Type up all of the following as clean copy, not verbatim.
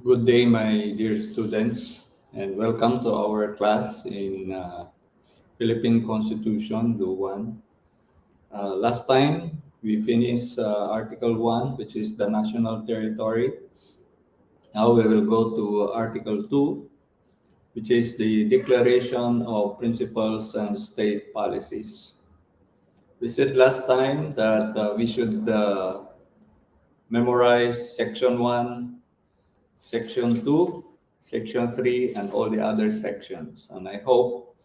Good day, my dear students, and welcome to our class in Philippine Constitution, Law 1. Last time, we finished Article 1, which is the national territory. Now we will go to Article 2, which is the Declaration of Principles and State Policies. We said last time that we should memorize Section 1, Section 2, Section 3, and all the other sections. And I hope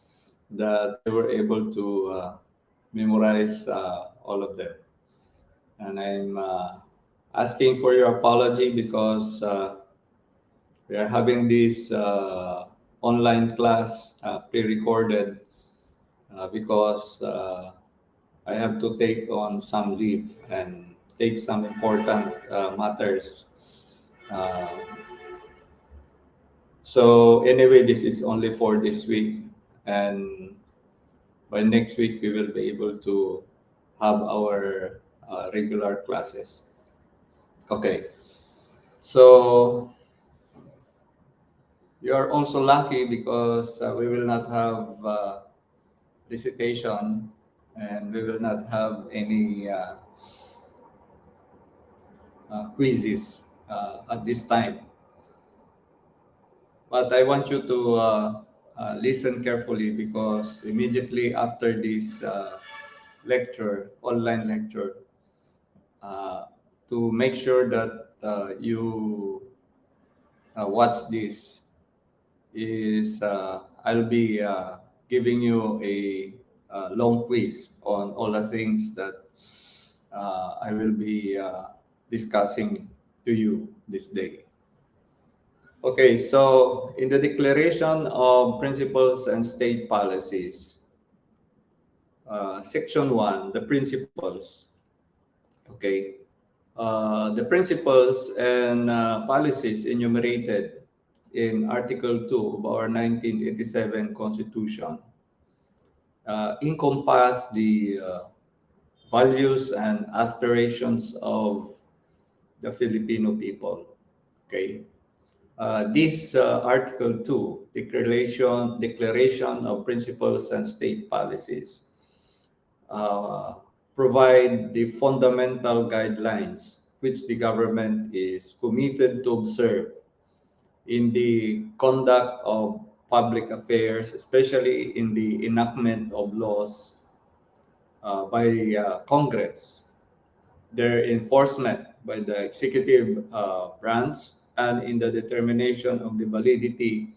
that they were able to memorize all of them. And I'm asking for your apology because we are having this online class pre-recorded because I have to take on some leave and take some important matters. Uh, So anyway, this is only for this week, and by next week we will be able to have our regular classes. Okay, so you are also lucky because we will not have recitation, and we will not have any quizzes at this time. But I want you to listen carefully because immediately after this lecture, online lecture, uh, to make sure that you watch this, is I'll be giving you a long quiz on all the things that I will be discussing to you this day. Okay, so in the Declaration of Principles and State Policies, Section 1, the principles. Okay, the principles and policies enumerated in Article 2 of our 1987 Constitution encompass the values and aspirations of the Filipino people. Okay, this Article 2, Declaration of Principles and State Policies, uh, provide the fundamental guidelines which the government is committed to observe in the conduct of public affairs, especially in the enactment of laws by Congress, their enforcement by the executive branch, and in the determination of the validity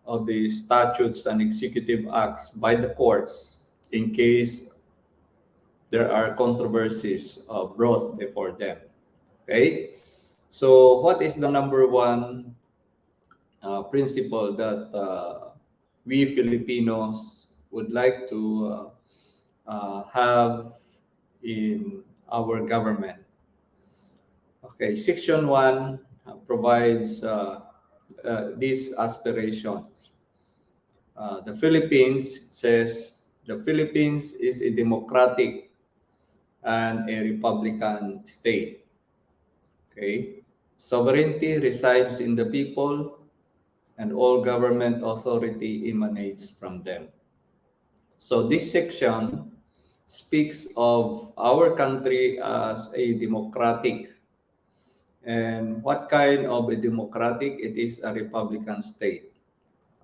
of the statutes and executive acts by the courts in case there are controversies brought before them. Okay, so what is the number one principle that we Filipinos would like to have in our government? Okay, Section 1 provides these aspirations. The Philippines, it says, the Philippines is a democratic and a republican state. Okay, sovereignty resides in the people, and all government authority emanates from them. So this section speaks of our country as a democratic. And what kind of a democratic? It is a republican state.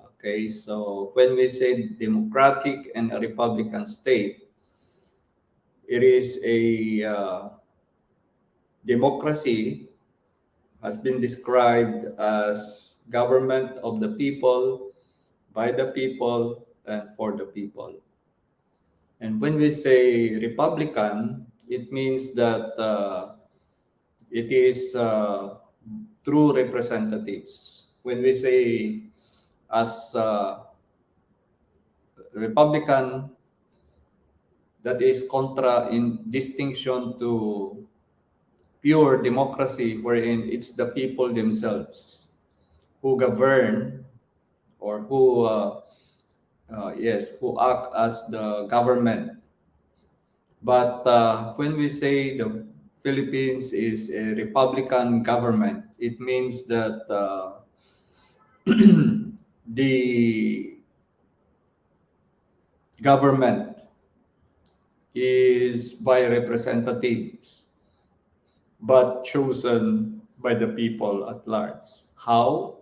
Okay, so when we say democratic and a republican state, it is a democracy has been described as government of the people, by the people, and for the people. And when we say Republican, it means that it is true representatives. When we say as Republican, that is contra in distinction to pure democracy, wherein it's the people themselves who govern or who yes, who act as the government. But when we say the Philippines is a Republican government. It means that the government is by representatives, but chosen by the people at large. How?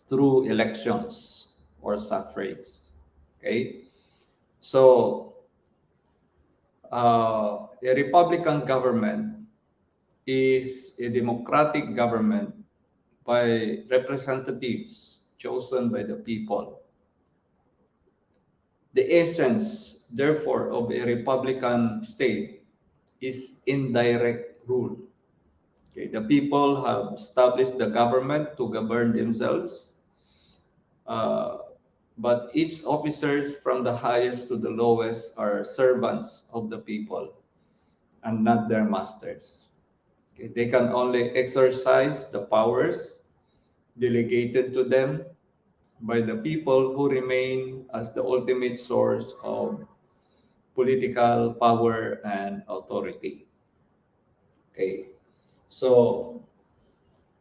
Through elections or suffrage. Okay? So, a Republican government is a democratic government by representatives chosen by the people. The essence, therefore, of a Republican state is indirect rule. Okay, the people have established the government to govern themselves, uh, but its officers from the highest to the lowest are servants of the people and not their masters. Okay, they can only exercise the powers delegated to them by the people who remain as the ultimate source of political power and authority. Okay, so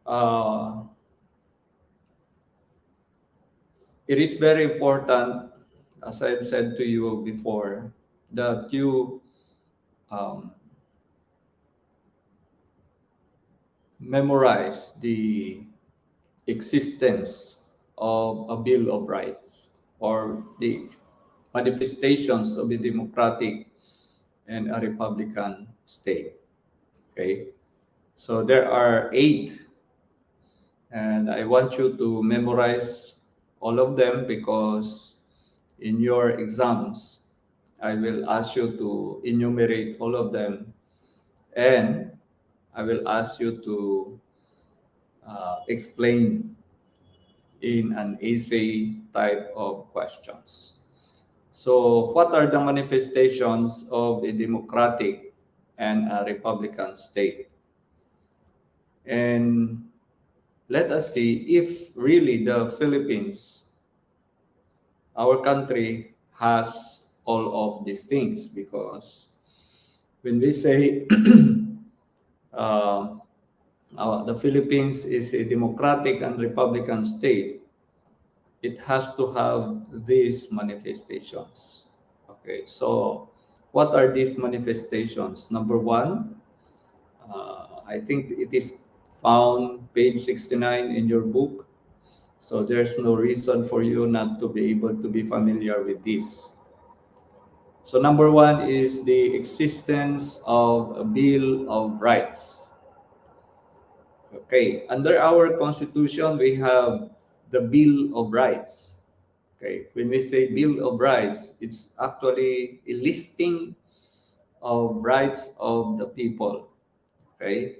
uh, it is very important, as I've said to you before, that you um, memorize the existence of a Bill of Rights or the manifestations of a democratic and a Republican state. Okay, so there are 8, and I want you to memorize all of them because in your exams, I will ask you to enumerate all of them, and I will ask you to explain in an essay type of questions. So, what are the manifestations of a democratic and a Republican state? And let us see if really the Philippines, our country, has all of these things. Because when we say uh, the Philippines is a democratic and Republican state, it has to have these manifestations. Okay, so what are these manifestations? Number one, I think it is found page 69 in your book. So there's no reason for you not to be able to be familiar with this. So number one is the existence of a Bill of Rights. Okay, under our Constitution, we have the Bill of Rights. Okay, when we say Bill of Rights, it's actually a listing of rights of the people. Okay,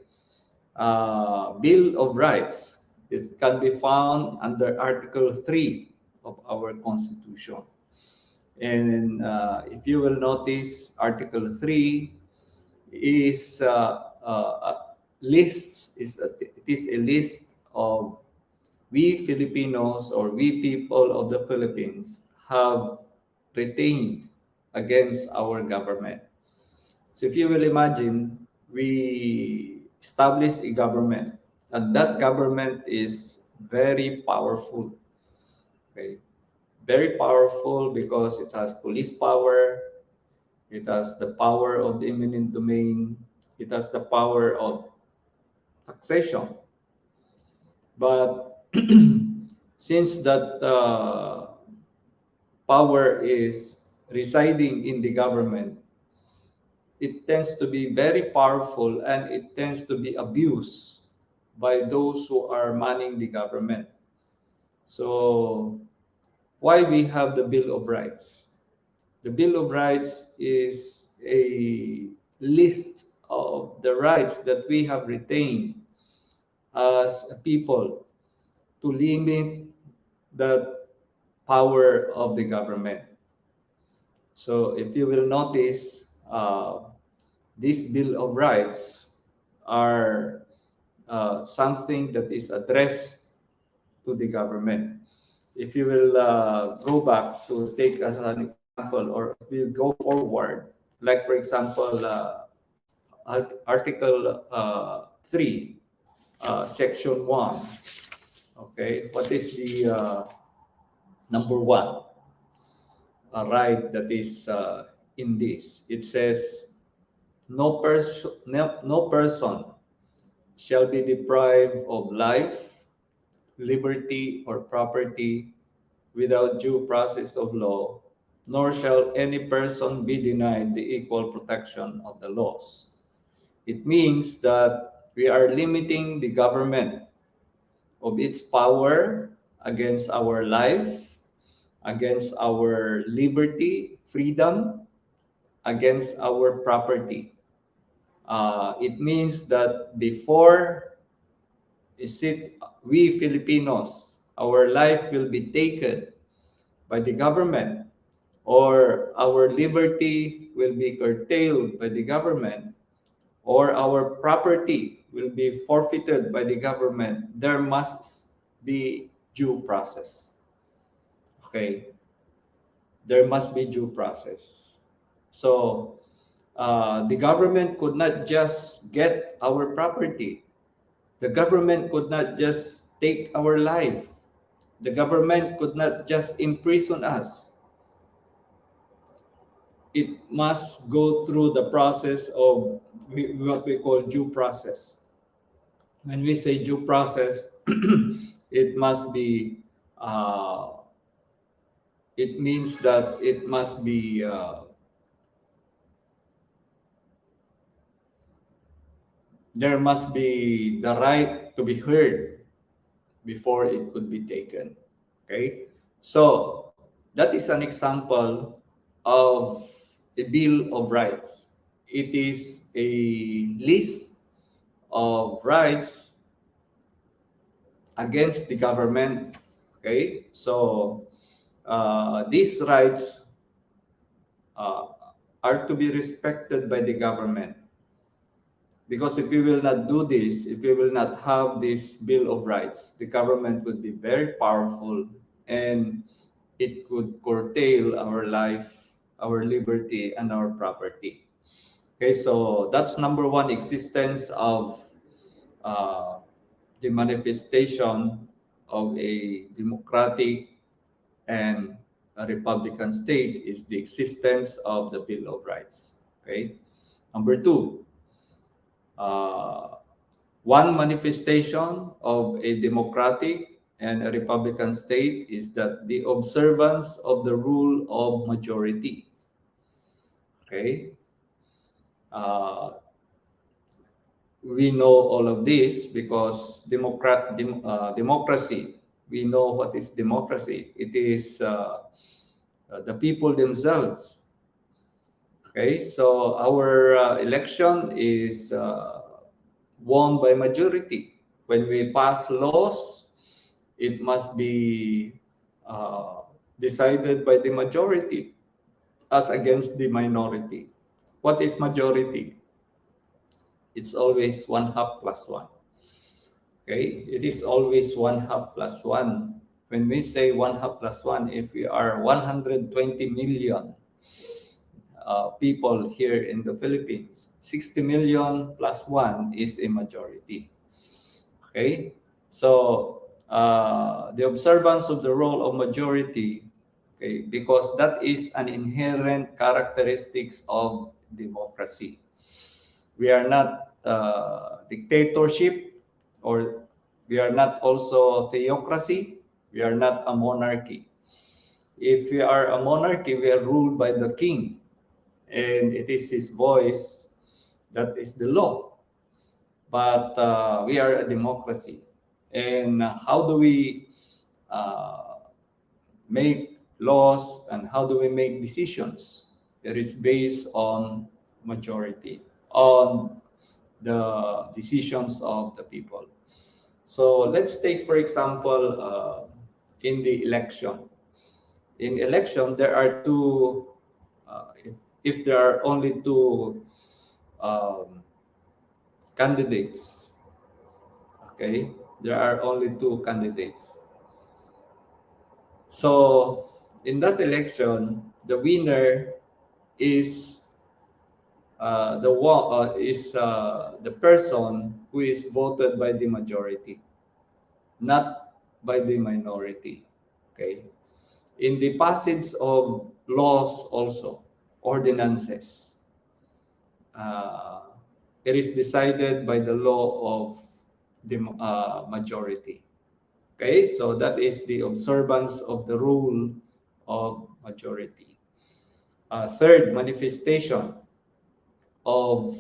Bill of Rights, it can be found under Article 3 of our Constitution. And if you will notice, Article 3 is it is a list of we Filipinos or we people of the Philippines have retained against our government. So if you will imagine, we establish a government, and that government is very powerful. Okay? Very powerful because it has police power, it has the power of the eminent domain, it has the power of taxation. But since that power is residing in the government, it tends to be very powerful and it tends to be abused by those who are manning the government. So, why we have the Bill of Rights? The Bill of Rights is a list of the rights that we have retained as a people to limit the power of the government. So, if you will notice, this Bill of Rights are something that is addressed to the government. If you will go back to take as an example, or if you go forward, like for example, Article 3, Section 1. Okay, what is the number one right that is in this? It says, no person shall be deprived of life, liberty, or property without due process of law, nor shall any person be denied the equal protection of the laws. It means that we are limiting the government of its power against our life, against our liberty, freedom, against our property. It means that before we Filipinos, our life will be taken by the government, or our liberty will be curtailed by the government, or our property will be forfeited by the government, there must be due process. Okay, there must be due process. So the government could not just get our property. The government could not just take our life. The government could not just imprison us. It must go through the process of what we call due process. When we say due process, it must be, it means that it must be, there must be the right to be heard before it could be taken. Okay? So, that is an example of a Bill of Rights. It is a list of rights against the government. Okay? So, these rights uh, are to be respected by the government. Because if we will not do this, if we will not have this Bill of Rights, the government would be very powerful, and it could curtail our life, our liberty, and our property. Okay, so that's number one, existence of uh, the manifestation of a democratic and a Republican state is the existence of the Bill of Rights. Okay, number two, uh, one manifestation of a democratic and a Republican state is that the observance of the rule of majority. Okay, uh, we know all of this because democracy. We know what is democracy. It is the people themselves. Okay, so our election is won by majority. When we pass laws, it must be decided by the majority as against the minority. What is majority? It's always 1/2 plus 1. Okay, it is always 1/2 plus 1. When we say 1/2 plus 1, if we are 120 million people here in the Philippines, 60 million plus 1 is a majority. Okay, so the observance of the role of majority, okay, because that is an inherent characteristics of democracy. We are not dictatorship, or we are not also theocracy. We are not a monarchy. If we are a monarchy, we are ruled by the king, and it is his voice that is the law. But we are a democracy. And how do we make laws, and how do we make decisions? It is based on majority, on the decisions of the people. So let's take, for example, in the election. In election, there are two, if there are only two um, candidates, okay, there are only two candidates. So in that election, the winner is is the person who is voted by the majority, not by the minority. Okay. In the passage of laws also, ordinances, uh, it is decided by the law of the majority. Okay, so that is the observance of the rule of majority. Third manifestation of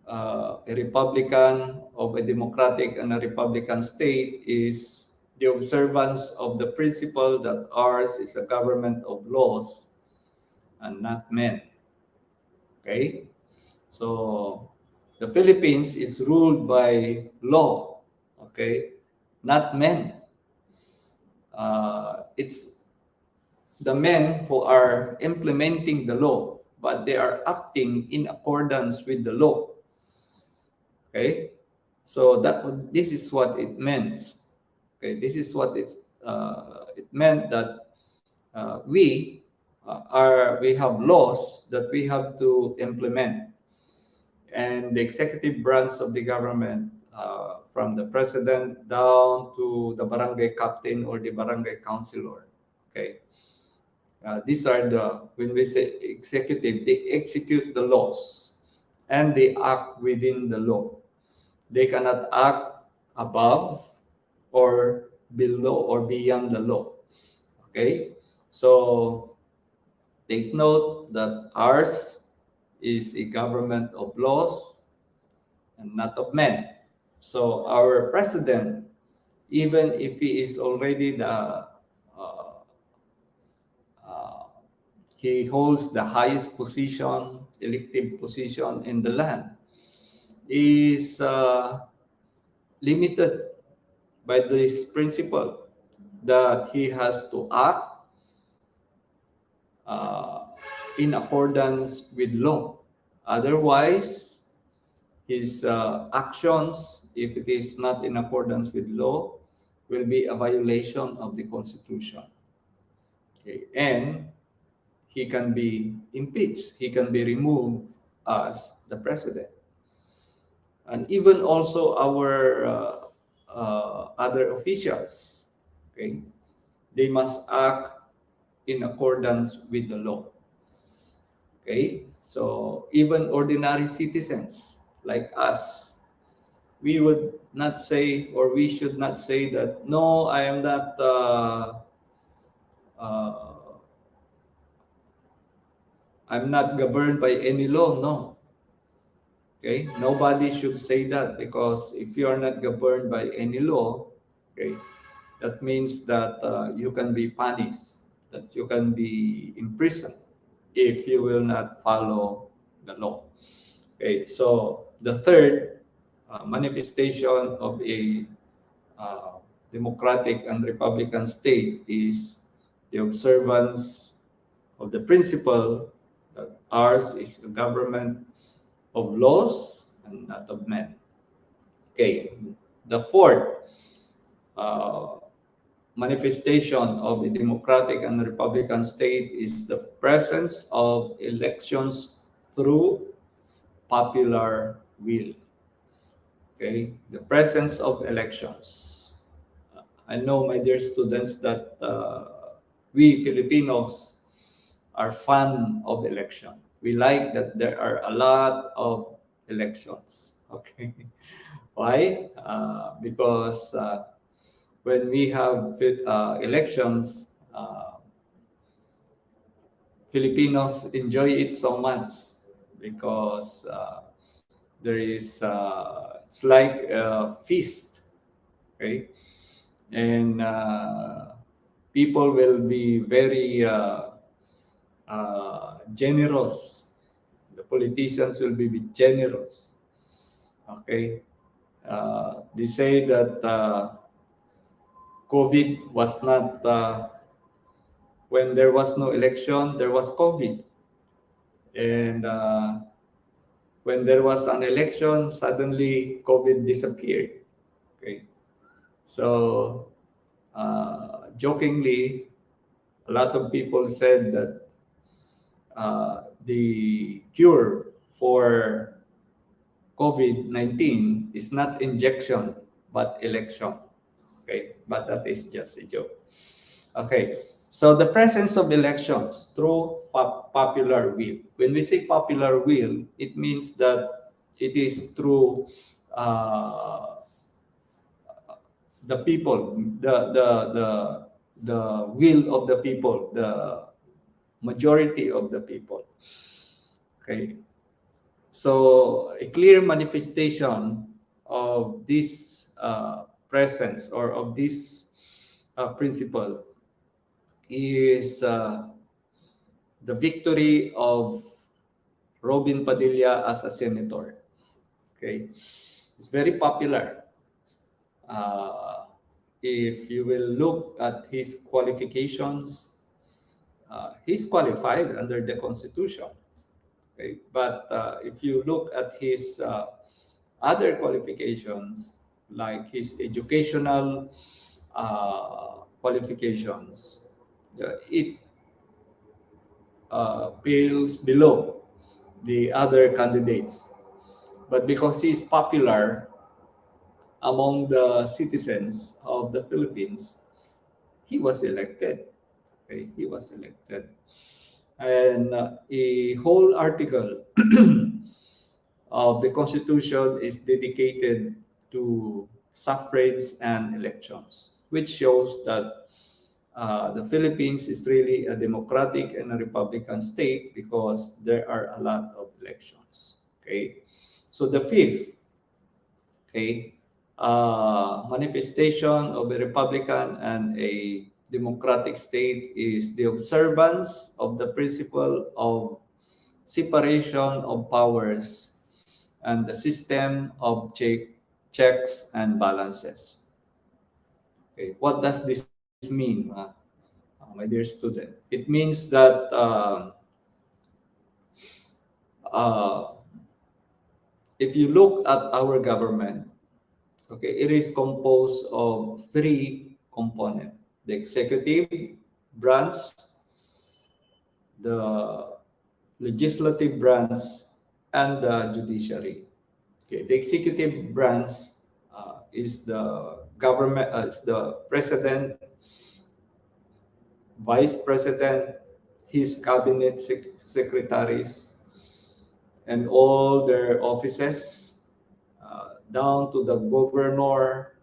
a Republican, of a democratic and a Republican state is the observance of the principle that ours is a government of laws and not men. Okay, so the Philippines is ruled by law. Okay, not men. It's the men who are implementing the law, but they are acting in accordance with the law. Okay, so this is what it means. Okay, this is what it meant that we have laws that we have to implement, and the executive branch of the government, from the president down to the barangay captain or the barangay councilor. Okay, these are when we say executive, they execute the laws and they act within the law. They cannot act above or below or beyond the law. Okay, so take note that ours is a government of laws and not of men. So our president, even if he is already uh, he holds the highest position, elective position in the land, is limited by this principle that he has to act uh, in accordance with law. Otherwise, his actions, if it is not in accordance with law, will be a violation of the Constitution. Okay. And he can be impeached, he can be removed as the president. And even also our other officials, okay, they must act in accordance with the law. Okay, so even ordinary citizens like us, we would not say, or we should not say that, no, I am not uh, I'm not governed by any law. No. Okay, nobody should say that, because if you are not governed by any law, okay, that means that you can be punished, that you can be imprisoned if you will not follow the law. Okay, so the third manifestation of a uh, democratic and republican state is the observance of the principle that ours is a government of laws and not of men. Okay, the fourth uh, manifestation of a democratic and republican state is the presence of elections through popular will. Okay, the presence of elections. I know, my dear students, that we Filipinos are fan of election. We like that there are a lot of elections. Okay, why? Because when we have elections, Filipinos enjoy it so much, because there is it's like a feast. Okay, and people will be very generous. The politicians will be generous. Okay, they say that COVID was not when there was no election, there was COVID, and when there was an election, suddenly COVID disappeared. Okay, so jokingly, a lot of people said that the cure for COVID-19 is not injection, but election. Okay, but that is just a joke. Okay, so the presence of elections through popular will. When we say popular will, it means that it is through uh, the people, the will of the people, the majority of the people. Okay, so a clear manifestation of this presence or of this principle is the victory of Robin Padilla as a senator. Okay, it's very popular. Uh, if you will look at his qualifications, he's qualified under the Constitution. Okay, but if you look at his other qualifications, like his educational qualifications, it pales below the other candidates. But because he is popular among the citizens of the Philippines, he was elected. Okay, he was elected. And a whole article of the Constitution is dedicated to suffrage and elections, which shows that the Philippines is really a democratic and a republican state because there are a lot of elections. Okay, so the fifth, okay, manifestation of a republican and a democratic state is the observance of the principle of separation of powers and the system of checks and balances. Okay, what does this mean, my dear student? It means that uh, if you look at our government, okay, it is composed of three components: the executive branch, the legislative branch, and the judiciary. Okay, the executive branch is the government, is the president, vice president, his cabinet secretaries, and all their offices, down to the governor,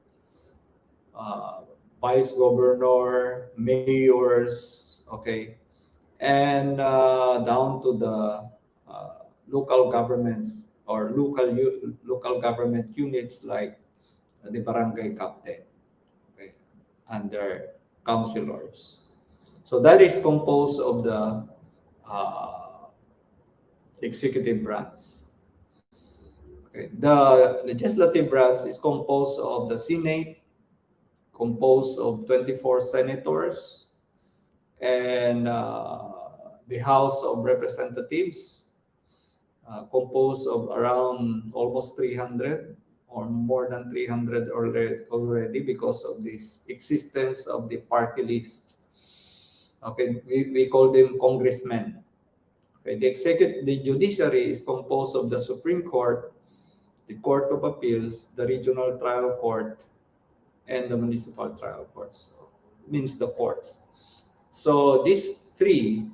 uh, vice governor, mayors, okay, and down to the local governments or local government units like the barangay captain, okay, and their councilors. So that is composed of the uh, executive branch. Okay. The legislative branch is composed of the Senate, composed of 24 senators, and the House of Representatives, composed of around almost 300 or more than 300 already because of this existence of the party list. Okay, we call them congressmen. Okay, the judiciary is composed of the Supreme Court, the Court of Appeals, the Regional Trial Court, and the Municipal Trial Courts. Means the courts. So these three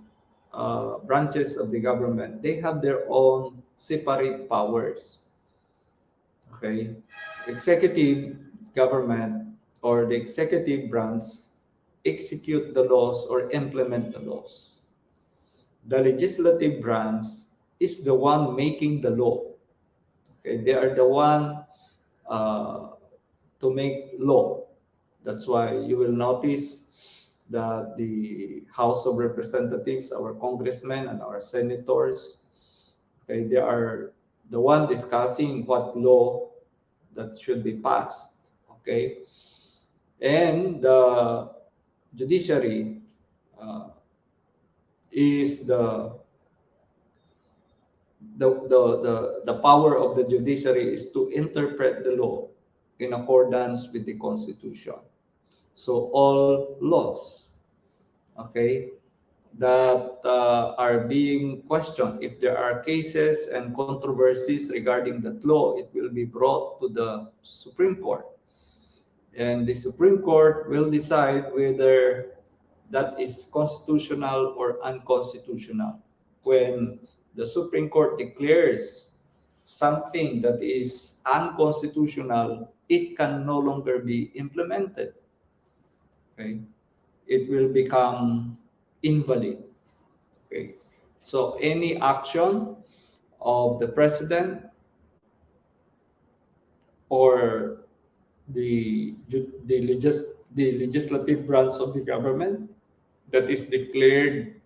branches of the government, they have their own separate powers. Okay, executive government or the executive branch execute the laws or implement the laws. The legislative branch is the one making the law. Okay, they are the one uh, to make law. That's why you will notice that the House of Representatives, our congressmen and our senators, okay, they are the one discussing what law that should be passed. Okay, and the judiciary uh, is the power of the judiciary is to interpret the law in accordance with the Constitution. So all laws, okay, that are being questioned. If there are cases and controversies regarding that law, it will be brought to the Supreme Court. And the Supreme Court will decide whether that is constitutional or unconstitutional. When the Supreme Court declares something that is unconstitutional, it can no longer be implemented. Okay? It will become invalid. Okay? So any action of the president or the legislative branch of the government that is declared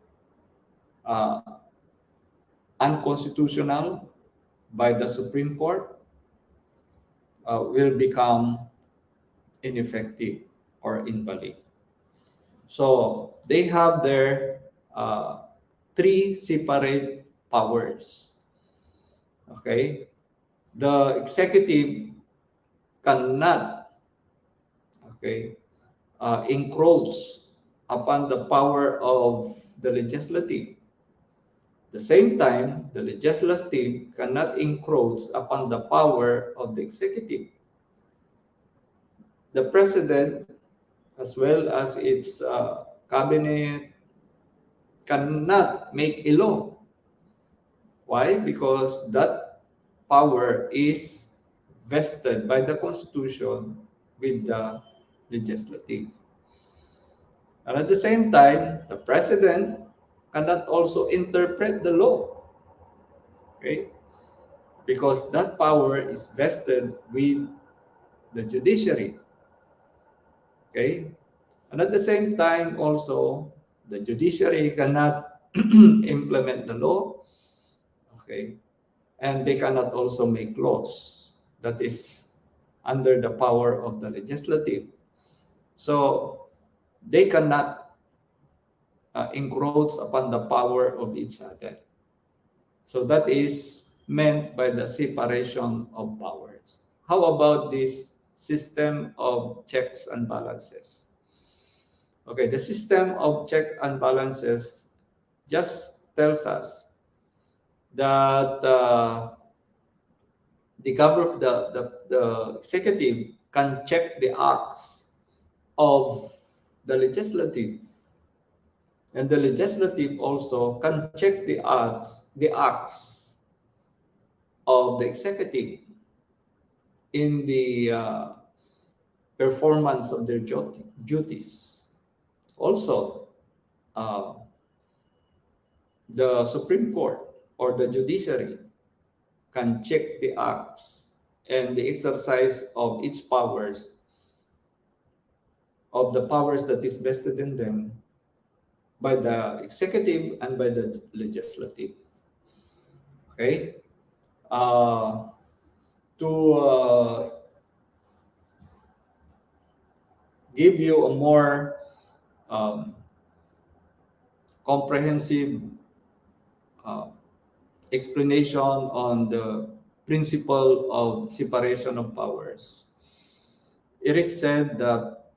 uh, unconstitutional by the Supreme Court will become ineffective or invalid. So they have their three separate powers. Okay, the executive cannot, okay, encroach upon the power of the legislative. At the same time, the legislative cannot encroach upon the power of the executive. The president, as well as its cabinet, cannot make a law. Why? Because that power is vested by the Constitution with the legislative. And at the same time, the president cannot also interpret the law. Okay? Because that power is vested with the judiciary. Okay? And at the same time, also, the judiciary cannot implement the law. Okay? And they cannot also make laws. That is under the power of the legislative. So they cannot encroach upon the power of each other. So that is meant by the separation of powers. How about this system of checks and balances? Okay, the system of check and balances just tells us that the executive can check the acts of the legislative, and the legislative also can check the acts of the executive in the performance of their duties. Also, the Supreme Court or the judiciary can check the acts and the exercise of its powers, of the powers that is vested in them by the executive and by the legislative. Okay? To give you a more comprehensive explanation on the principle of separation of powers, it is said that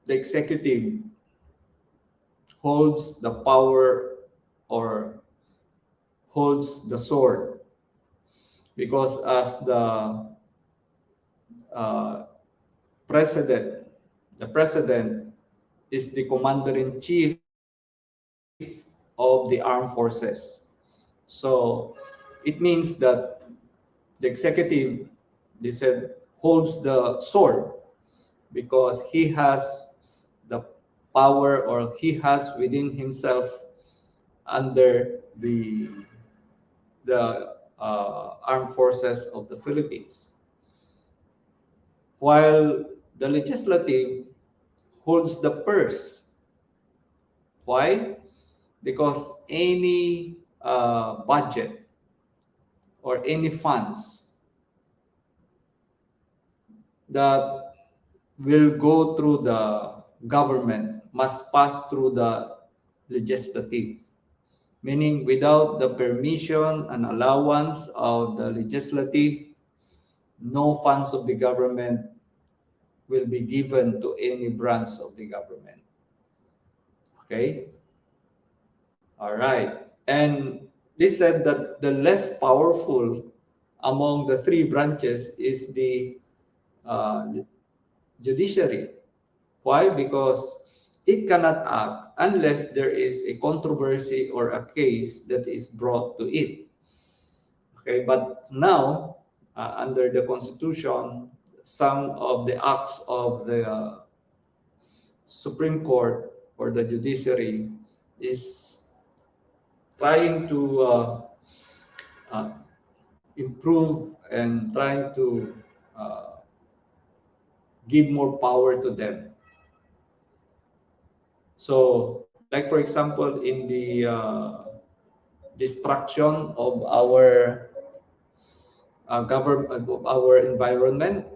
the executive holds the power or holds the sword, because as the president, the president is the commander-in-chief of the armed forces. So it means that the executive, they said, holds the sword because he has the power, or he has within himself under the armed forces of the Philippines. While the legislative holds the purse. Why? Because any budget or any funds that will go through the government must pass through the legislative, meaning without the permission and allowance of the legislative, no funds of the government will be given to any branch of the government. Okay? All right. And they said that the less powerful among the three branches is the uh, judiciary. Why? Because it cannot act unless there is a controversy or a case that is brought to it. Okay, but now, under the Constitution, some of the acts of the Supreme Court or the judiciary is trying to uh, improve and trying to uh, give more power to them. So, like for example, in the destruction of our government, of our environment,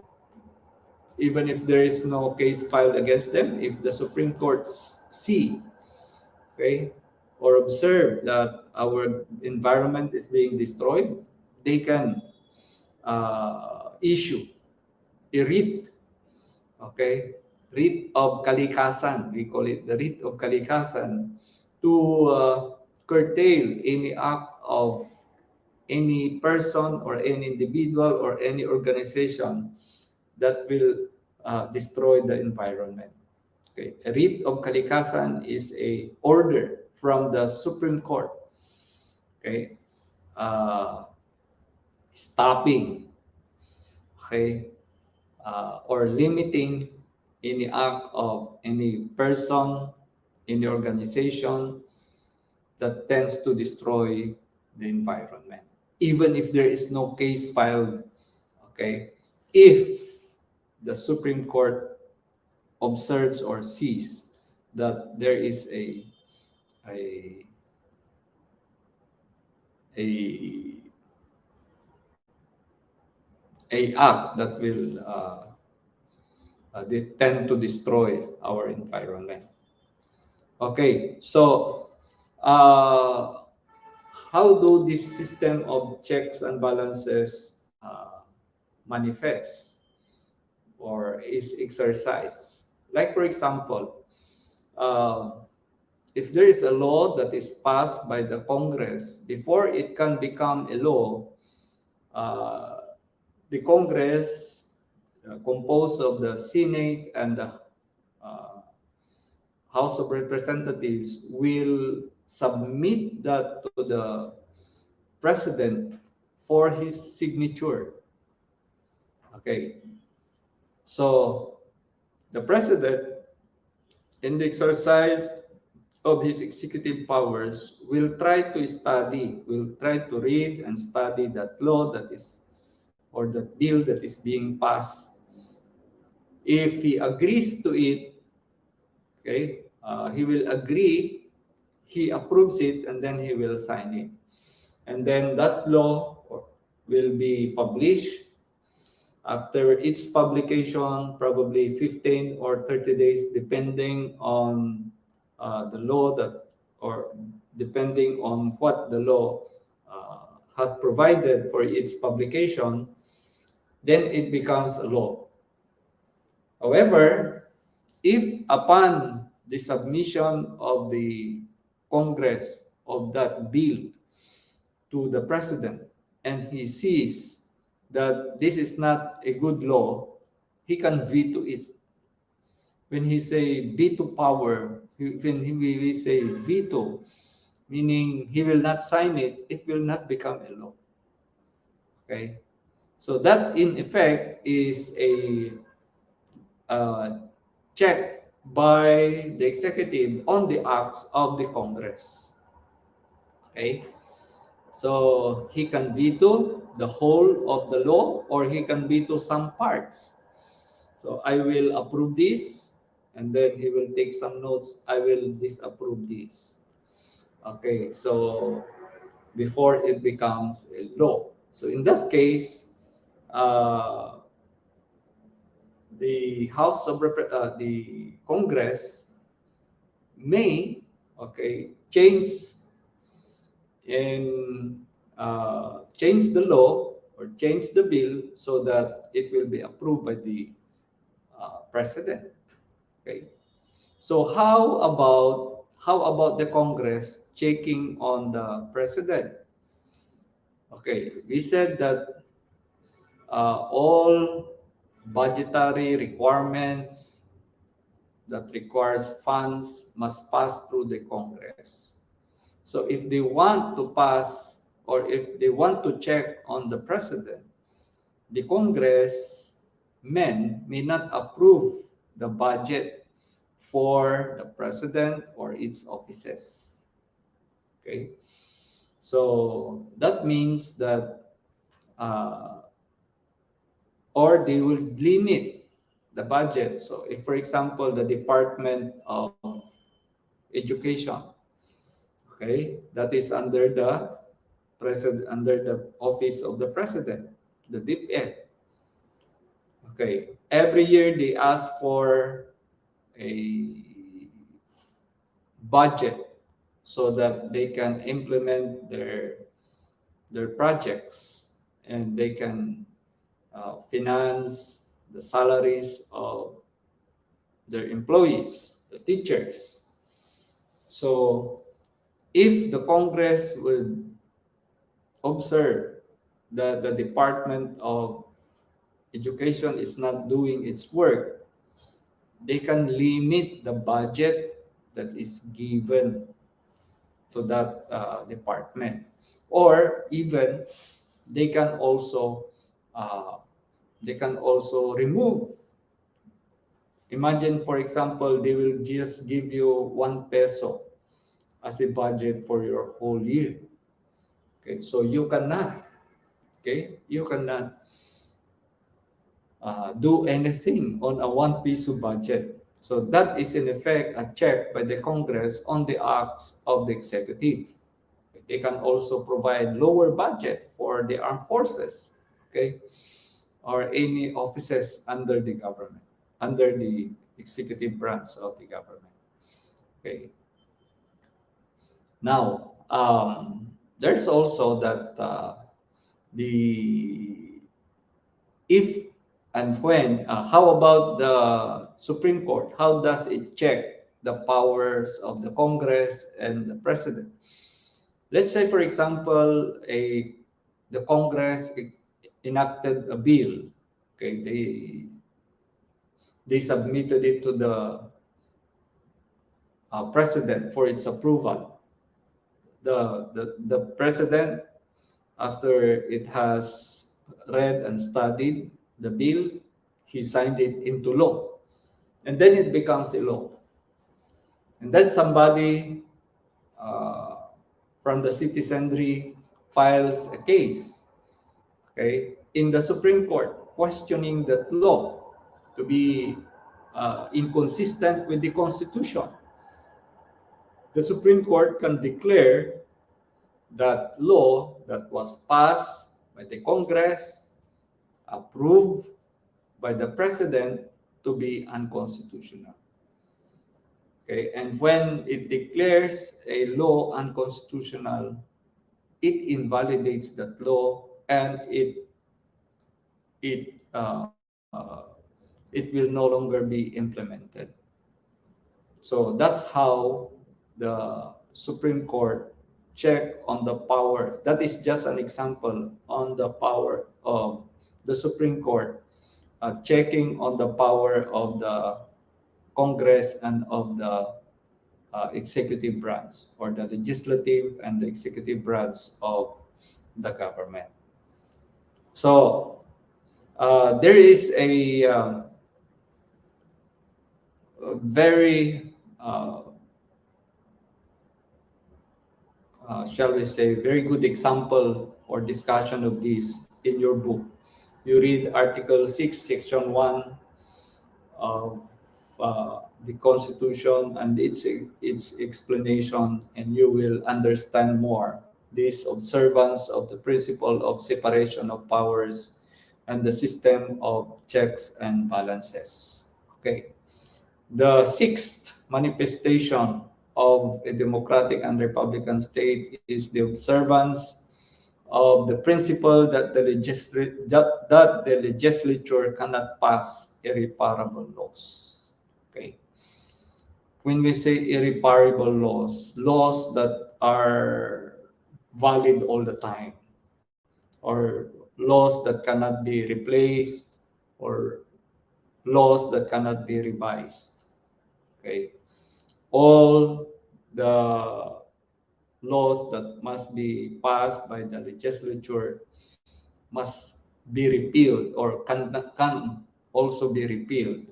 even if there is no case filed against them, if the Supreme Court see, okay, or observe that our environment is being destroyed, they can issue a writ, okay, writ of kalikasan. We call it the writ of kalikasan to curtail any act of any person or any individual or any organization that will destroy the environment. Okay, a writ of kalikasan is a order from the Supreme Court. Okay, uh, stopping, okay, or limiting any act of any person, any organization that tends to destroy the environment, even if there is no case filed. Okay, if the Supreme Court observes or sees that there is a a a act that will they tend to destroy our environment. Okay, so uh, how do this system of checks and balances manifest or is exercised? Like for example, uh, if there is a law that is passed by the Congress, before it can become a law, uh, the Congress, composed of the Senate and the uh, House of Representatives, will submit that to the President for his signature. Okay, so the President, in the exercise of his executive powers, will try to read and study that law that is, or that bill that is being passed. If he agrees to it, okay, he will agree, he approves it, and then he will sign it. And then that law will be published. After its publication, probably 15 or 30 days, depending on the law that, or depending on what the law has provided for its publication, then it becomes a law. However, if upon the submission of the Congress of that bill to the President and he sees that this is not a good law, he can veto it. When he say veto power, when we say veto, meaning he will not sign it, it will not become a law. Okay? So that in effect is a check by the executive on the acts of the Congress. Okay? So he can veto the whole of the law or he can veto some parts. So I will approve this and then he will take some notes. I will disapprove this. Okay, so before it becomes a law. So in that case, uh, the Congress may, okay, change the law or change the bill so that it will be approved by the president. Okay. So how about the Congress checking on the president? Okay, we said that all budgetary requirements that requires funds must pass through the Congress. So if they want to pass or if they want to check on the president, the Congress men may not approve the budget for the president or its offices. Okay, so that means that or they will limit the budget. So if, for example, the Department of Education, okay, that is under the president, under the office of the president, the DepEd. Okay, every year they ask for a budget so that they can implement their projects and they can finance the salaries of their employees, the teachers. So if the Congress would observe that the Department of Education is not doing its work, they can limit the budget that is given to that department, or even they can also uh, remove. Imagine, for example, they will just give you 1 peso as a budget for your whole year. Okay, so you cannot. Okay, you cannot do anything on a 1 peso budget. So that is in effect a check by the Congress on the acts of the executive. They can also provide lower budget for the armed forces, okay, or any offices under the government, under the executive branch of the government. Okay. Now, there's also that the if and when, how about the Supreme Court? How does it check the powers of the Congress and the President? Let's say, for example, the Congress enacted a bill. Okay, they submitted it to the President for its approval. The President, after it has read and studied the bill, he signed it into law. And then it becomes a law. And then somebody from the citizenry files a case, okay, in the Supreme Court, questioning that law to be inconsistent with the Constitution. The Supreme Court can declare that law that was passed by the Congress, approved by the President, to be unconstitutional. Okay, and when it declares a law unconstitutional, it invalidates that law and it will no longer be implemented. So that's how the Supreme Court check on the power. That is just an example on the power of the Supreme Court checking on the power of the Congress and of the executive branch, or the legislative and the executive branch of the government. So there is a very shall we say, very good example or discussion of this in your book. You read Article 6, Section 1 of the Constitution and its explanation, and you will understand more this observance of the principle of separation of powers and the system of checks and balances. Okay. The sixth manifestation of a democratic and republican state is the observance of the principle that the legislature cannot pass irreparable laws. Okay. when we say irreparable laws, laws that are valid all the time, or laws that cannot be replaced, or laws that cannot be revised. Okay, all the laws that must be passed by the legislature must be repealed, or can also be repealed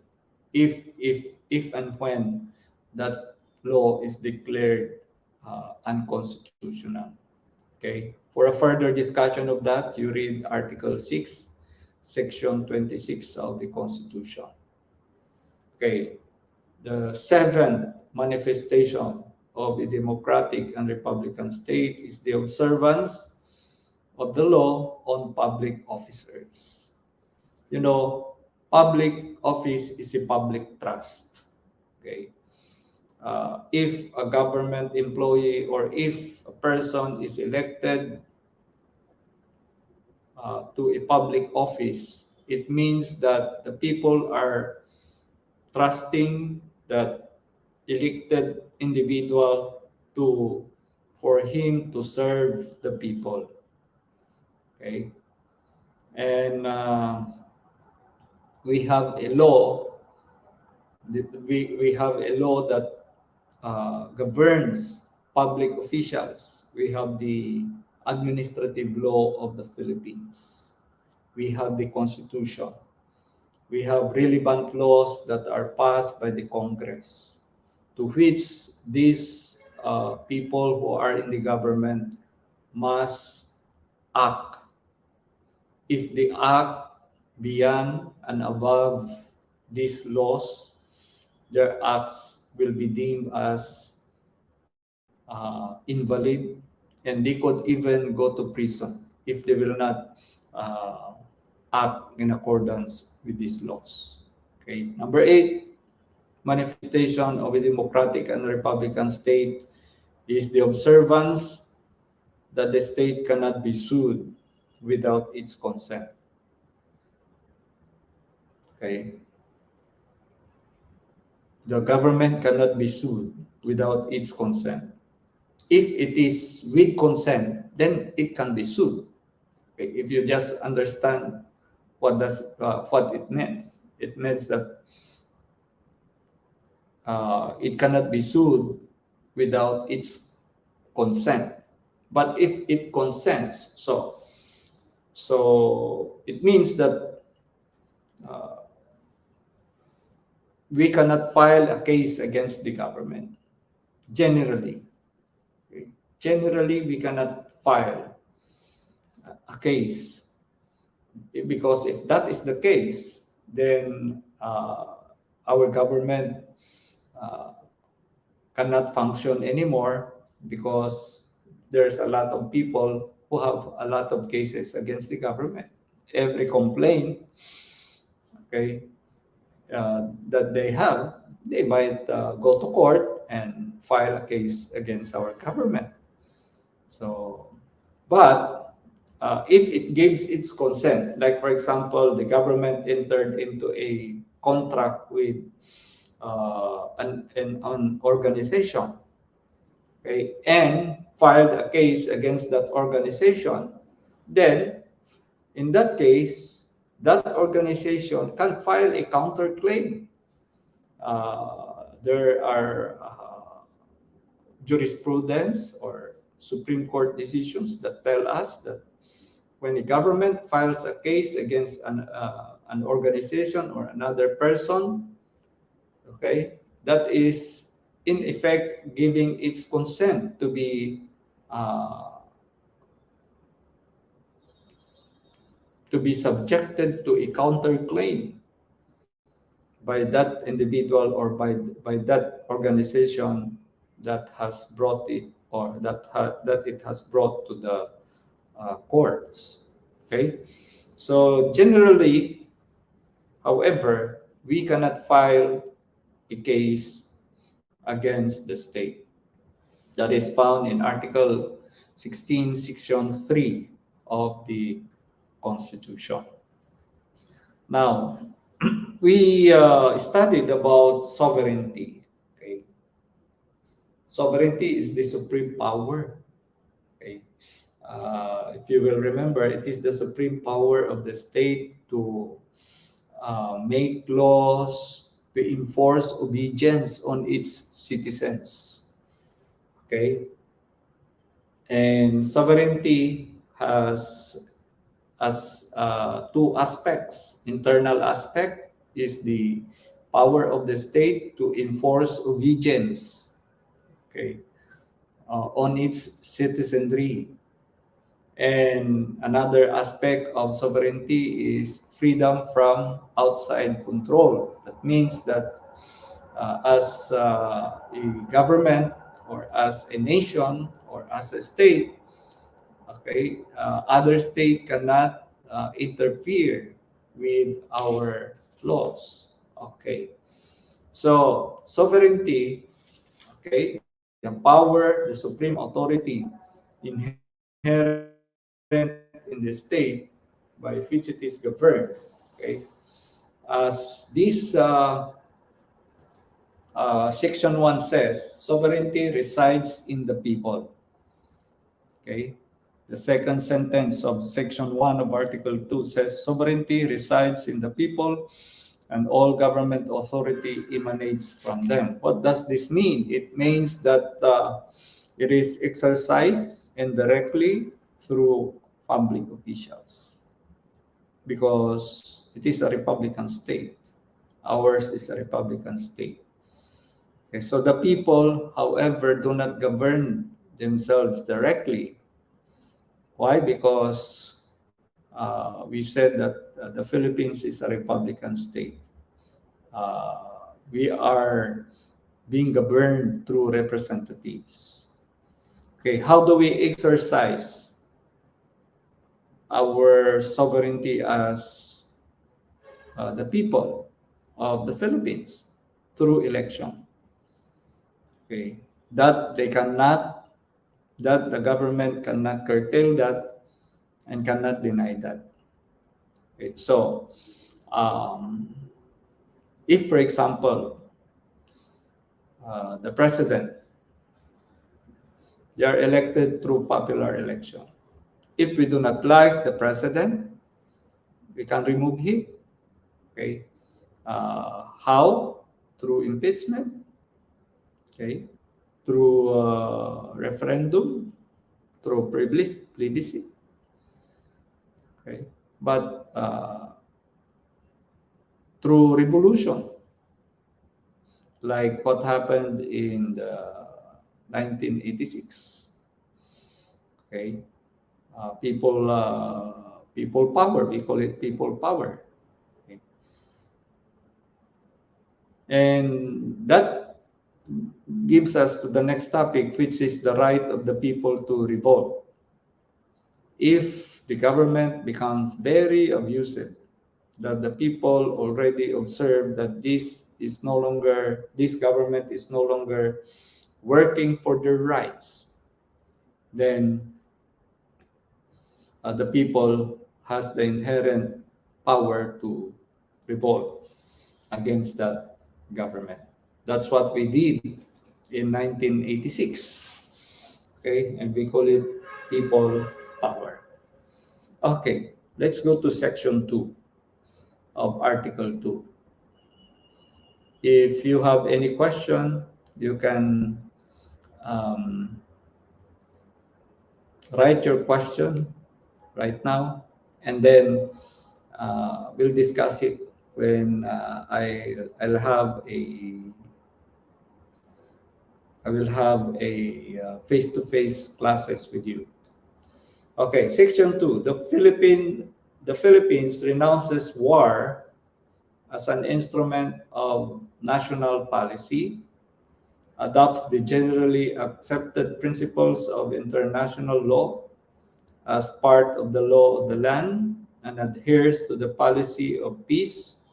if and when that law is declared unconstitutional. Okay. For a further discussion of that, you read Article 6, Section 26 of the Constitution. Okay. The seventh manifestation of a democratic and republican state is the observance of the law on public officers. You know, public office is a public trust. Okay. If a government employee, or if a person is elected to a public office, it means that the people are trusting that elected individual to for him to serve the people. Okay, and we have a law. We have a law that governs public officials. We have the administrative law of the Philippines. We have the Constitution. We have relevant laws that are passed by the Congress, to which these people who are in the government must act. If they act beyond and above these laws, their acts will be deemed as invalid, and they could even go to prison if they will not uh, act in accordance with these laws. Okay. Number 8, manifestation of a democratic and republican state is the observance that the state cannot be sued without its consent. Okay. The government cannot be sued without its consent. If it is with consent, then it can be sued. Okay. If you just understand what it means, it means that it cannot be sued without its consent. But if it consents, so it means that uh, we cannot file a case against the government. Generally, okay? Generally, we cannot file a case, because if that is the case, then our government uh, cannot function anymore, because there's a lot of people who have a lot of cases against the government. Every complaint, okay, that they have, they might go to court and file a case against our government. So, but if it gives its consent, like for example, the government entered into a contract with an organization, okay, and filed a case against that organization, then in that case, that organization can file a counterclaim. There are jurisprudence or Supreme Court decisions that tell us that when the government files a case against an organization or another person, okay, that is in effect giving its consent uh, to be subjected to a counterclaim by that individual, or by that organization that has brought it, or that it has brought to the courts. Okay, so generally, however, we cannot file a case against the state. That is found in Article 16, Section 3 of the Constitution. Now, we studied about sovereignty. Okay? Sovereignty is the supreme power. Okay. If you will remember, it is the supreme power of the state to make laws, to enforce obedience on its citizens. Okay. And sovereignty has two aspects. Internal aspect is the power of the state to enforce obedience, okay, on its citizenry. And another aspect of sovereignty is freedom from outside control. That means that as a government or as a nation or as a state, okay, other state cannot interfere with our laws. Okay, so sovereignty, okay, the power, the supreme authority inherent in the state by which it is governed. Okay, as this section 1 says, sovereignty resides in the people. Okay. The second sentence of section 1 of article 2 says sovereignty resides in the people and all government authority emanates from them. What does this mean? It means that it is exercised indirectly through public officials because it is a republican state. Ours is a republican state. Okay, so the people, however, do not govern themselves directly. Why? Because we said that the Philippines is a republican state. We are being governed through representatives. Okay, how do we exercise our sovereignty as the people of the Philippines? Through election. Okay, that they cannot, that the government cannot curtail that and cannot deny that. Okay, so if, for example, the president, they are elected through popular election. If we do not like the president, we can remove him. Okay, how? Through impeachment. Okay, through referendum, through plebiscite. Okay, but through revolution, like what happened in the 1986. Okay, people power. We call it people power. Okay. And that gives us to the next topic, which is the right of the people to revolt. If the government becomes very abusive, that the people already observe that this government is no longer working for their rights, then the people has the inherent power to revolt against that government. That's what we did in 1986. Okay, and we call it people power. Okay, let's go to section 2 of article 2. If you have any question, you can write your question right now, and then we'll discuss it when I will have a face-to-face classes with you. Okay, section 2. The Philippines renounces war as an instrument of national policy, adopts the generally accepted principles of international law as part of the law of the land, and adheres to the policy of peace,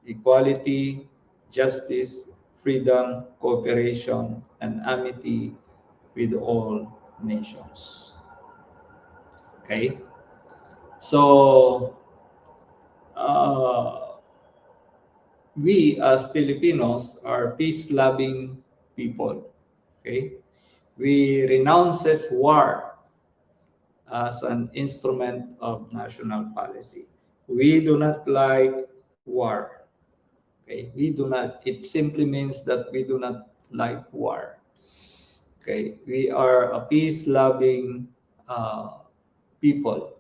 equality, justice, freedom, cooperation, and amity with all nations. Okay? So, we as Filipinos are peace-loving people. Okay? we renounces war as an instrument of national policy. We do not like war. Okay, we do not. It simply means that we do not like war. Okay, we are a peace-loving people,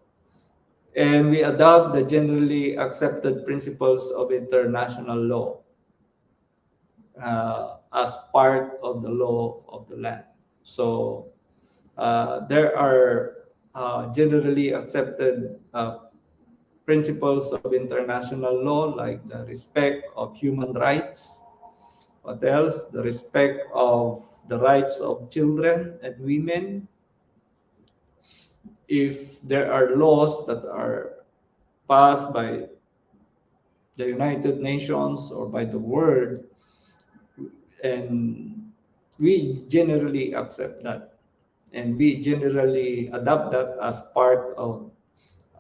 and we adopt the generally accepted principles of international law as part of the law of the land. So there are generally accepted principles of international law, like the respect of human rights. What else? The respect of the rights of children and women. If there are laws that are passed by the United Nations or by the world, and we generally accept that, and we generally adopt that as part of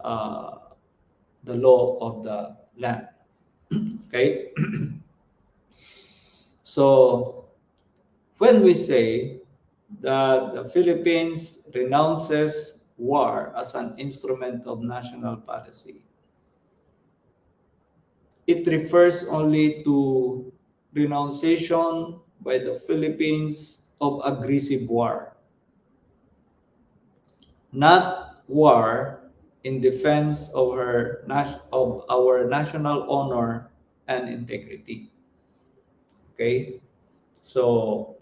uh, the law of the land. Okay, so when we say that the Philippines renounces war as an instrument of national policy, it refers only to renunciation by the Philippines of aggressive war, not war in defense of of our national honor and integrity. Okay, so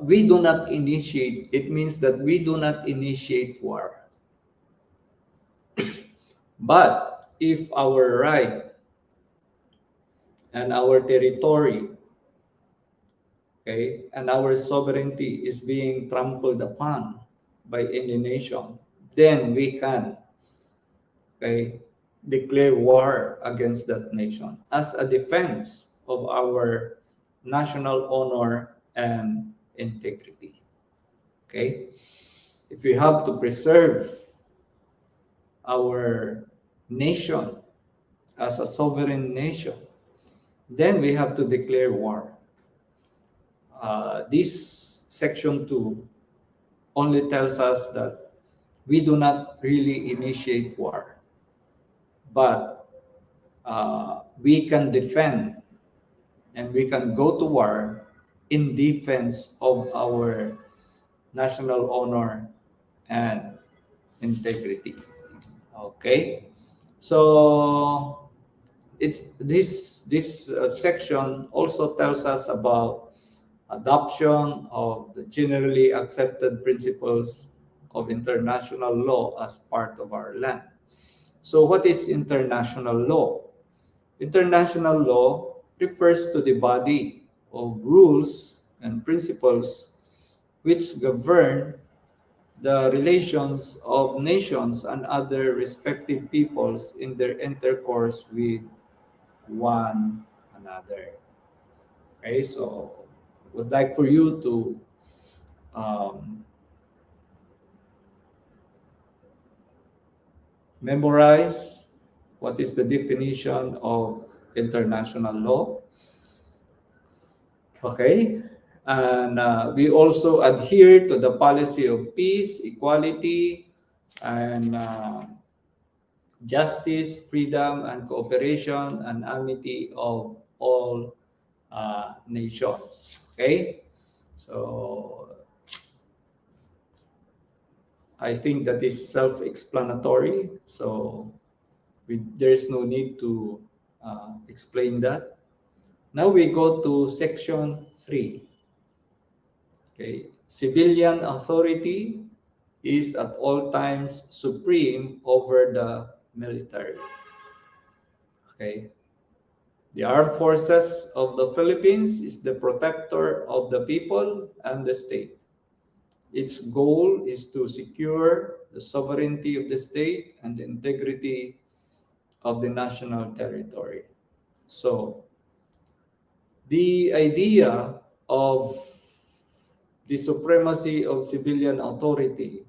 we do not initiate. It means that we do not initiate war. But if our right and our territory, okay, and our sovereignty is being trampled upon by any nation, then we can, okay, declare war against that nation as a defense of our national honor and integrity. Okay, if we have to preserve our nation as a sovereign nation, then we have to declare war. This section 2 only tells us that we do not really initiate war, but we can defend and we can go to war in defense of our national honor and integrity. Okay, so it's this section also tells us about adoption of the generally accepted principles of international law as part of our land. So what is international law? International law refers to the body of rules and principles which govern the relations of nations and other respective peoples in their intercourse with one another. Okay, so would like for you to um, memorize what is the definition of international law. Okay, and we also adhere to the policy of peace, equality, and justice, freedom, and cooperation and amity of all nations. Okay, so I think that is self-explanatory. So there's no need to explain that. Now we go to section 3. Okay, civilian authority is at all times supreme over the military. Okay, the armed forces of the Philippines is the protector of the people and the state. Its goal is to secure the sovereignty of the state and the integrity of the national territory. So, the idea of the supremacy of civilian authority,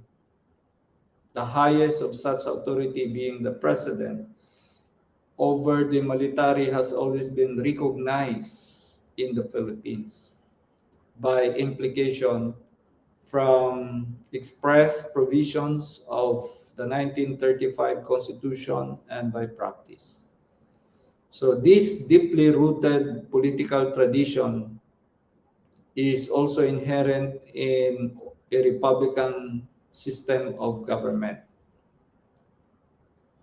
the highest of such authority being the president, over the military has always been recognized in the Philippines. by implication from express provisions of the 1935 Constitution and by practice. So this deeply rooted political tradition is also inherent in a republican system of government.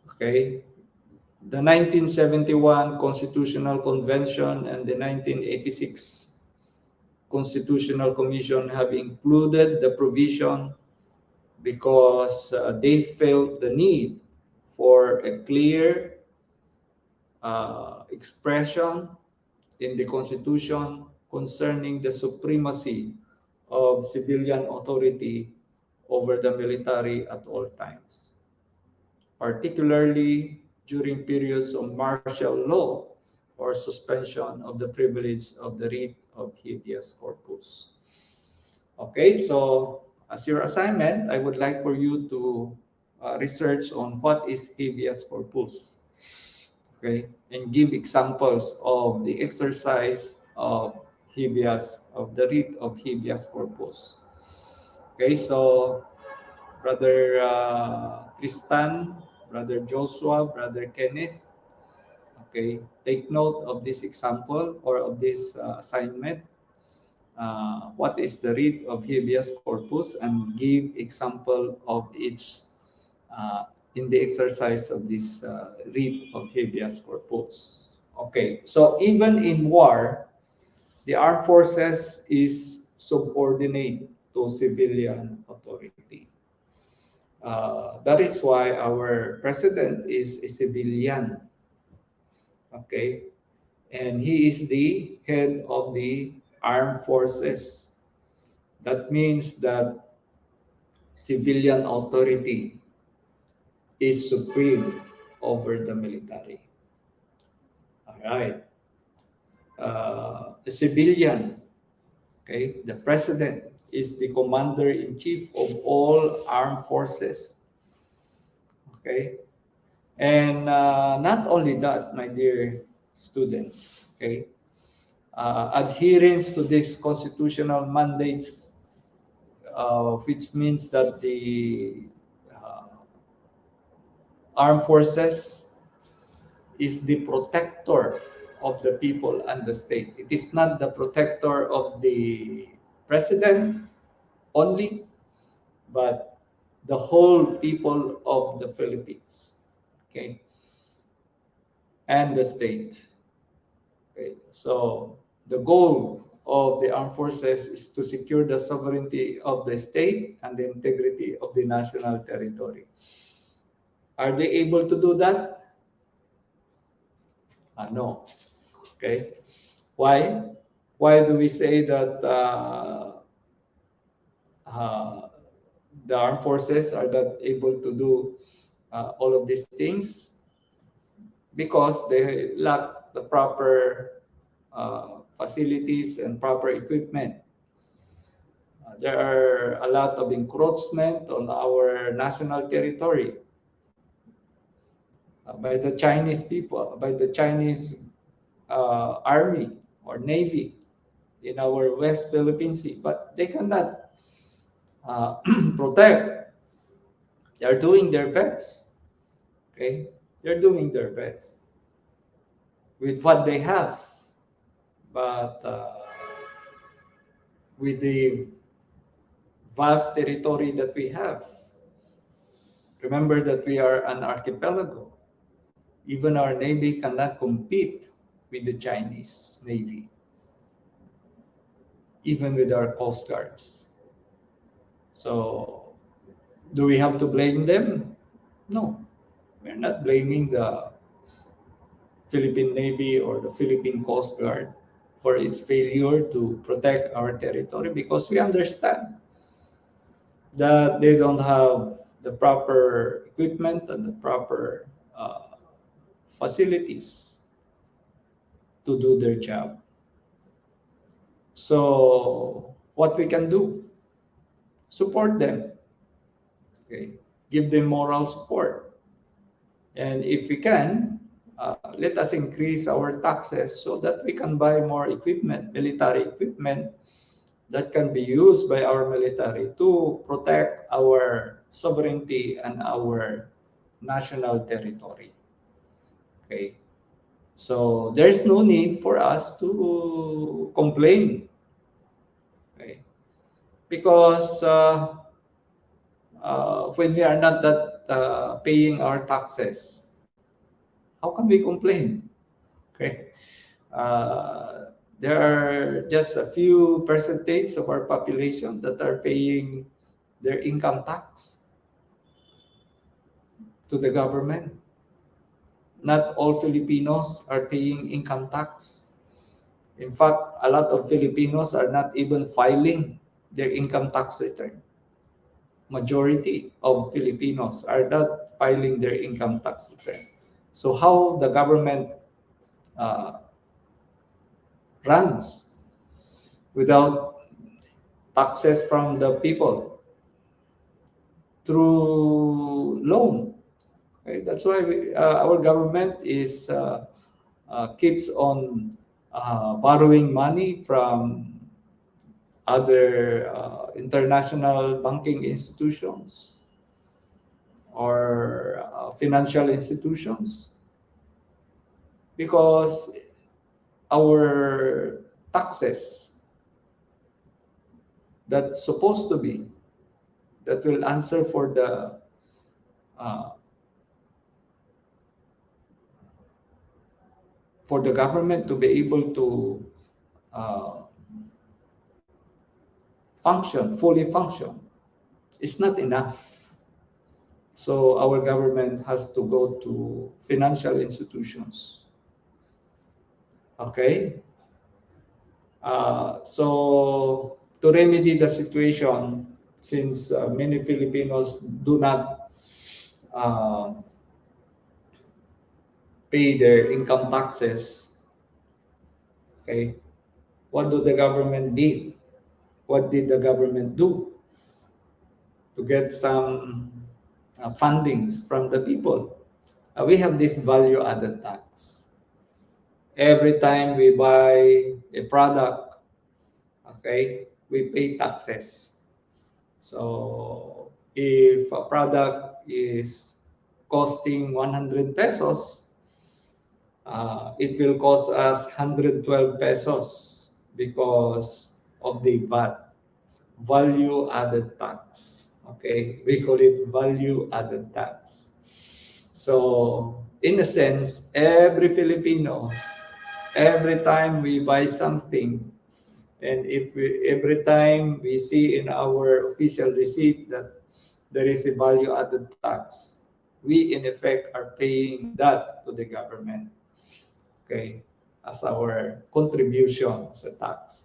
Okay? The 1971 Constitutional Convention and the 1986 Constitutional Commission have included the provision because they felt the need for a clear expression in the Constitution concerning the supremacy of civilian authority over the military at all times, particularly during periods of martial law or suspension of the privilege of the writ of habeas corpus. Okay, so as your assignment, I would like for you to research on what is habeas corpus. Okay, and give examples of the exercise of habeas, of the writ of habeas corpus. Okay, so Brother Tristan, Brother Joshua, Brother Kenneth, okay, take note of this example or of this assignment. What is the writ of habeas corpus, and give example of its in the exercise of this writ of habeas corpus. Okay, so even in war, the armed forces is subordinate to civilian authority. That is why our president is a civilian. Okay, and he is the head of the armed forces. That means that civilian authority is supreme over the military. All right. A civilian, okay, the president is the commander in chief of all armed forces. Okay. And not only that, my dear students, okay, adherence to these constitutional mandates, which means that the armed forces is the protector of the people and the state. It is not the protector of the president only, but the whole people of the Philippines, okay, and the state. Okay. So the goal of the armed forces is to secure the sovereignty of the state and the integrity of the national territory. Are they able to do that? No. Okay. Why? Why do we say that the armed forces are not able to do all of these things? Because they lack the proper facilities and proper equipment. There are a lot of encroachment on our national territory by the Chinese people, by the Chinese army or navy in our West Philippine Sea, but they cannot protect. They are doing their best. Okay, they're doing their best with what they have, but with the vast territory that we have. Remember that we are an archipelago. Even our navy cannot compete with the Chinese navy, even with our coast guards. So, do we have to blame them? No, we're not blaming the Philippine Navy or the Philippine Coast Guard for its failure to protect our territory, because we understand that they don't have the proper equipment and the proper facilities to do their job. So what we can do? Support them. Okay, give them moral support, and if we can, let us increase our taxes so that we can buy more equipment, military equipment, that can be used by our military to protect our sovereignty and our national territory. Okay, so there's no need for us to complain, okay? Because when we are not that paying our taxes, how can we complain? Okay, there are just a few percentage of our population that are paying their income tax to the government. Not all Filipinos are paying income tax. In fact, a lot of Filipinos are not even filing their income tax return. Majority of Filipinos are not filing their income tax return. So how the government uh, runs without taxes from the people through loan? Okay? That's why our government is keeps on borrowing money from other international banking institutions or financial institutions, because our taxes that's supposed to be that will answer uh, for the government to be able to uh, fully function, it's not enough. So our government has to go to financial institutions. Okay. So to remedy the situation, since many Filipinos do not uh, pay their income taxes, okay, what do the government did? What did the government do to get some fundings from the people? We have this value-added tax. Every time we buy a product, okay, we pay taxes. So if a product is costing 100 pesos, it will cost us 112 pesos because of the VAT, value added tax. Okay, we call it value added tax. So in a sense, every Filipino, every time we buy something, and every time we see in our official receipt that there is a value added tax, we in effect are paying that to the government, okay, as our contribution as a tax.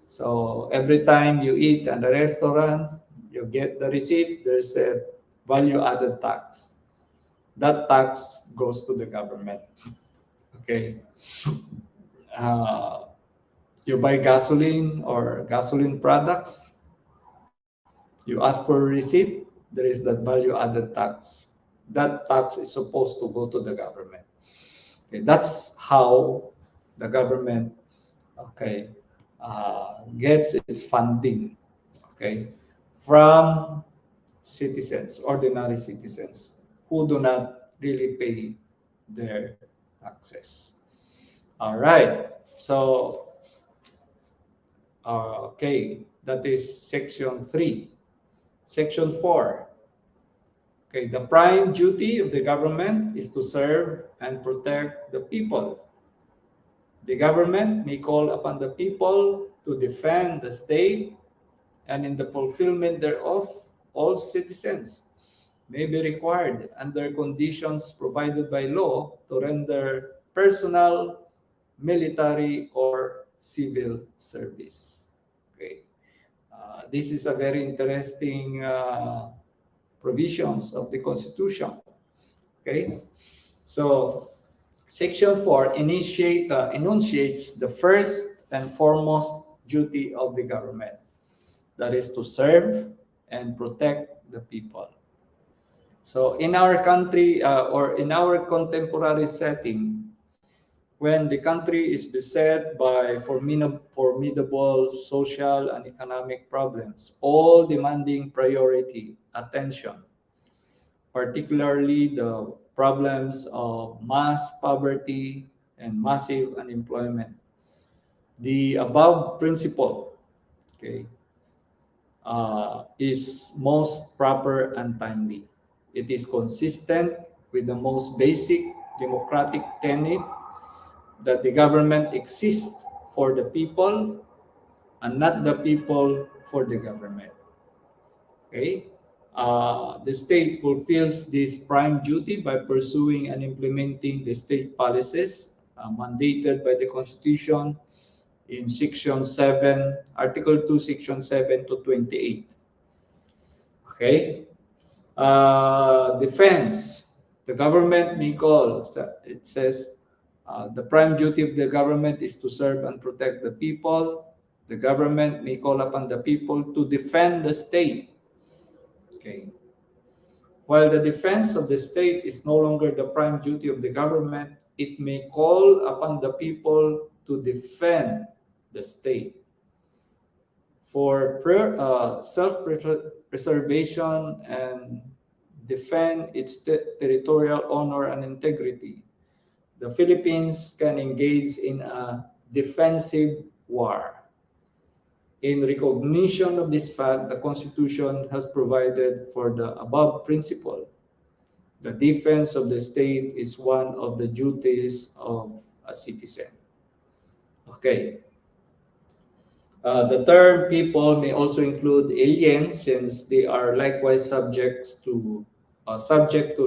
So every time you eat at a restaurant, you get the receipt, there's a value added tax. That tax goes to the government. Okay. Uh, you buy gasoline or gasoline products, you ask for a receipt, there is that value added tax. That tax is supposed to go to the government. Okay, that's how the government, okay, gets its funding, okay, from citizens, ordinary citizens who do not really pay their taxes. All right. So, okay, that is section 3. Section 4. Okay, the prime duty of the government is to serve and protect the people. The government may call upon the people to defend the state, and in the fulfillment thereof, all citizens may be required under conditions provided by law to render personal, military, or civil service. Okay. This is a very interesting provisions of the Constitution. Okay. So Section 4 enunciates the first and foremost duty of the government, that is to serve and protect the people. So in our country or in our contemporary setting, when the country is beset by formidable social and economic problems, all demanding priority attention, particularly the problems of mass poverty and massive unemployment. The above principle, okay, is most proper and timely. It is consistent with the most basic democratic tenet that the government exists for the people and not the people for the government. Okay? The state fulfills this prime duty by pursuing and implementing the state policies mandated by the Constitution in Section 7, Article 2, Section 7 to 28. Okay? Defense. The government may call, it says, the prime duty of the government is to serve and protect the people. The government may call upon the people to defend the state. Okay. While the defense of the state is no longer the prime duty of the government, it may call upon the people to defend the state for self-preservation and defend its territorial honor and integrity. The Philippines can engage in a defensive war. In recognition of this fact, the Constitution has provided for the above principle. The defense of the state is one of the duties of a citizen. Okay. The term people may also include aliens, since they are likewise subject to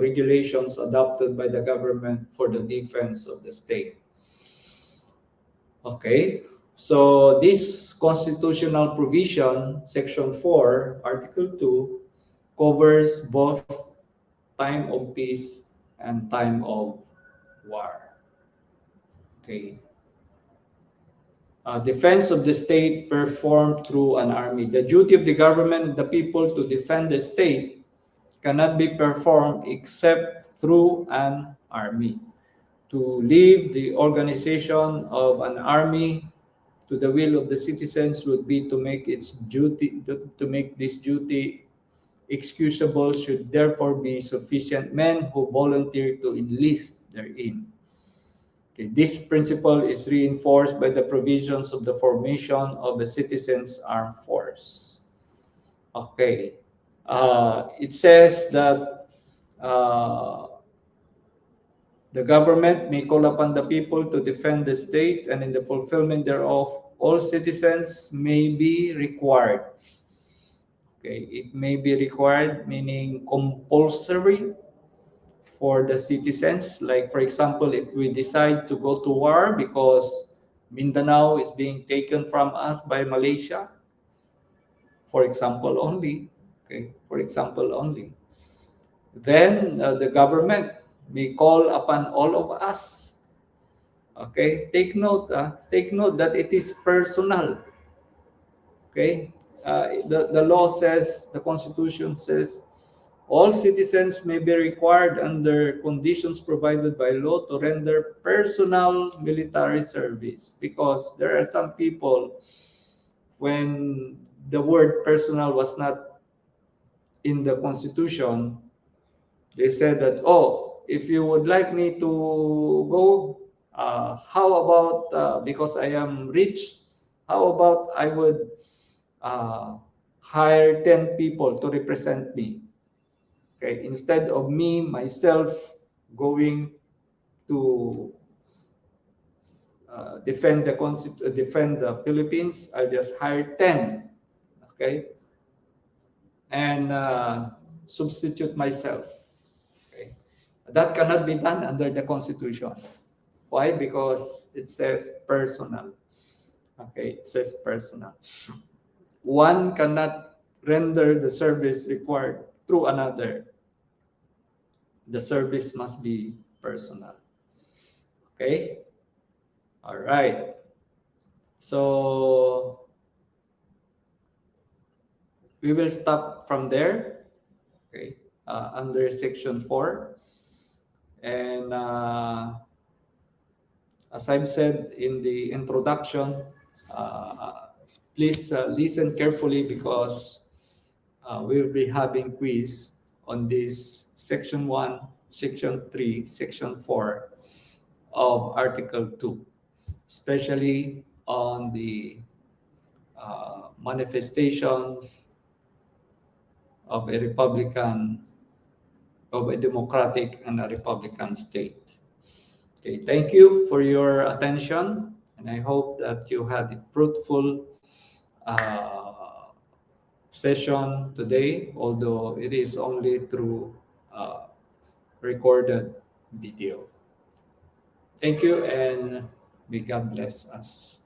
regulations adopted by the government for the defense of the state. Okay, so this constitutional provision, Section 4, Article 2, covers both time of peace and time of war. Okay. Defense of the state performed through an army. The duty of the government and the people to defend the state cannot be performed except through an army. To leave the organization of an army to the will of the citizens would be to make its duty to make this duty excusable. Should therefore be sufficient men who volunteer to enlist therein. Okay, this principle is reinforced by the provisions of the formation of the Citizens Armed Force. Okay, it says that the government may call upon the people to defend the state, and in the fulfillment thereof, all citizens may be required. Okay, it may be required, meaning compulsory for the citizens. Like, for example, if we decide to go to war because Mindanao is being taken from us by Malaysia, for example only, okay, for example only, then the government may call upon all of us. Okay, take note that it is personal. Okay, the law says, the Constitution says, all citizens may be required under conditions provided by law to render personal military service, because there are some people, when the word personal was not in the Constitution, they said that, oh, if you would like me to go, how about, because I am rich, how about I would hire 10 people to represent me? Okay, instead of me, myself, going to defend the Philippines, I just hire 10, okay, and substitute myself. Okay, that cannot be done under the Constitution. Why? Because it says personal. Okay, it says personal. One cannot render the service required through another. The service must be personal. Okay? All right. So we will stop from there. Okay? Under Section 4. And As I've said in the introduction, please listen carefully because we'll be having quiz on this section 1, section 3, section 4 of Article 2, especially on the manifestations of a Republican, of a democratic and a Republican state. Okay, thank you for your attention, and I hope that you had a fruitful session today, although it is only through uh, recorded video. Thank you, and may God bless us.